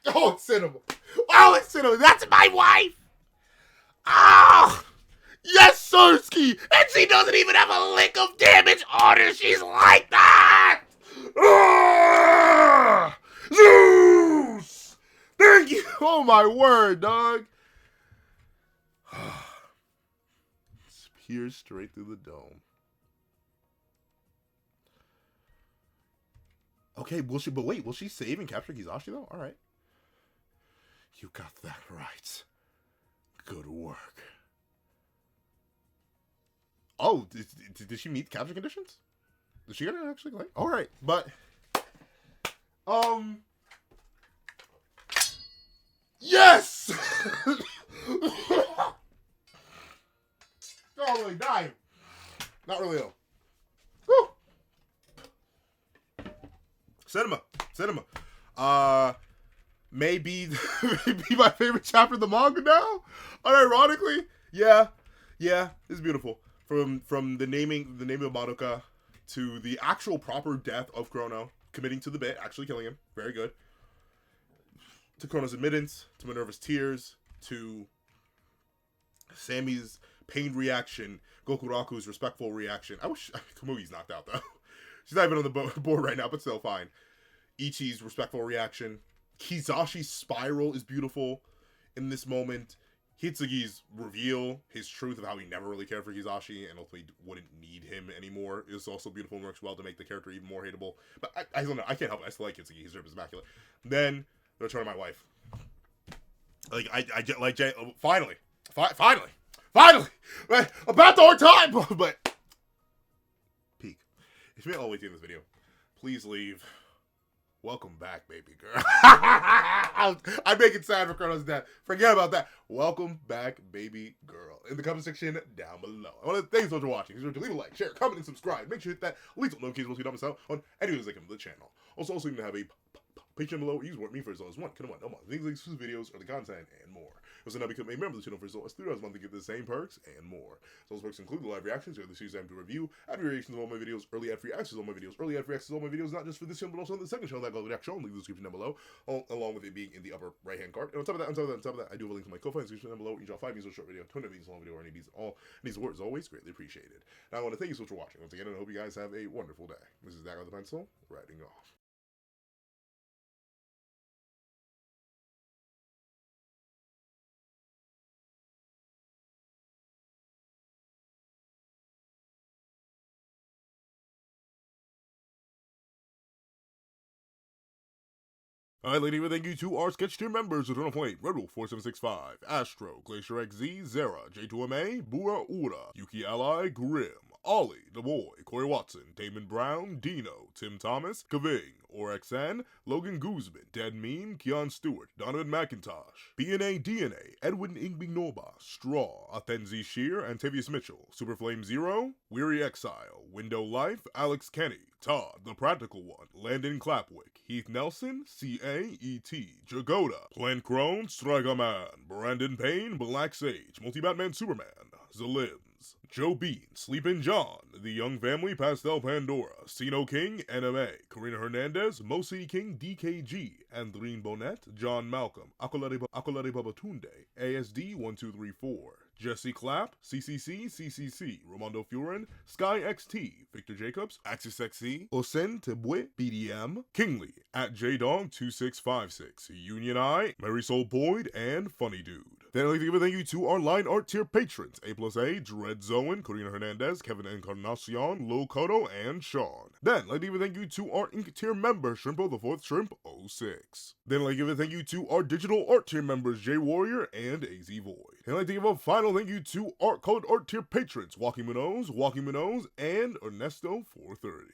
Oh, it's cinema. Oh, it's cinema. That's my wife! Ah! Yes, Sirski! And she doesn't even have a lick of damage on her. She's like that! Ah! Zeus! Thank you! Oh, my word, dog. It's pierced straight through the dome. Okay, will she save and capture Kizashi, though? All right. You got that right. Good work. Oh, did she meet capture conditions? Did she get it actually? Like, all right, but yes. Not really dying. Not really though. Woo. Cinema. Maybe my favorite chapter of the manga now. Unironically, yeah, it's beautiful. From the naming of Madoka to the actual proper death of Krono, committing to the bit, actually killing him, very good. To Krono's admittance, to Minerva's tears, to Sammy's pained reaction, Gokuraku's respectful reaction. I wish Kamugi's knocked out though. She's not even on the board right now, but still fine. Ichi's respectful reaction. Kizashi's spiral is beautiful in this moment. Hitsugi's reveal, his truth of how he never really cared for Kizashi and ultimately wouldn't need him anymore, is also beautiful and works well to make the character even more hateable. But I don't know, I can't help it. I still like Hitsugi. His rip is immaculate. Then the return of my wife. Finally, about our time. But peak. If you made all the way through this video, please leave. Welcome back, baby girl. I make it sad for Krono's death. Forget about that. Welcome back, baby girl. In the comment section down below. I want to thank you so much for watching. Please leave a like, share, comment, and subscribe. Make sure you hit that least notification so you don't miss out on any videos that come to the channel. Also, you can have a Patreon below. Use me for as low as $1. Come on, no more. Things like exclusive videos or the content and more. Also now become a member of the channel for as little as $3 a month to get the same perks and more. So those perks include the live reactions, the series I have to review, ad reactions of all my videos, early ad free access to all my videos, early ad free access to all my videos, not just for this channel, but also on the second channel that I go reaction, link in the description down below, along with it being in the upper right hand card. And on top of that, I do have a link to my Ko-Fi in the description down below. You drop 5 views on a short video, 20 views on a long video, or any of these words always greatly appreciated. Now I want to thank you so much for watching once again, and I hope you guys have a wonderful day. This is Dak with the Pencil, writing off. Alright, lady, thank you to our sketch tier members: Eternal Flame, Red Wolf 4765, Astro, Glacier XZ, Zera, J2MA, Bura Ura, Yuki Ally, Grim, Ollie, The Boy, Corey Watson, Damon Brown, Dino, Tim Thomas, Kaving, ORXN, Logan Guzman, Dead Mean, Keon Stewart, Donovan McIntosh, BNA DNA, Edwin Ingbinorba, Straw, Athenzi Shear, Antavius Mitchell, Superflame Zero, Weary Exile, Window Life, Alex Kenny, Todd, The Practical One, Landon Clapwick, Heath Nelson, CA, ET, Jagoda, Plant Crone, Striker Man, Brandon Payne, Black Sage, Multi-Batman Superman, Zalims, Joe Bean, Sleepin' John, The Young Family, Pastel Pandora, Sino King, NMA, Karina Hernandez, Mo City King, DKG, Andrine Bonnet, John Malcolm, Akolade Babatunde, ASD1234, Jesse Clapp, CCC, Romando Furin, Sky XT, Victor Jacobs, Axis XC, Osen Tebwe, BDM, Kingly, at JDog2656, Union Eye, Marisol Boyd, and Funny Dude. Then I'd like to give a thank you to our line art tier patrons: A+A, Dread Zoen, Corina Hernandez, Kevin Encarnacion, Lo Koto, and Sean. Then I'd like to give a thank you to our Ink tier member, Shrimpo the 4th Shrimp 06. Then I'd like to give a thank you to our digital art tier members, J Warrior and AZ Void. And I'd like to give a final thank you to our colored art tier patrons, Walking Minows, and Ernesto 430.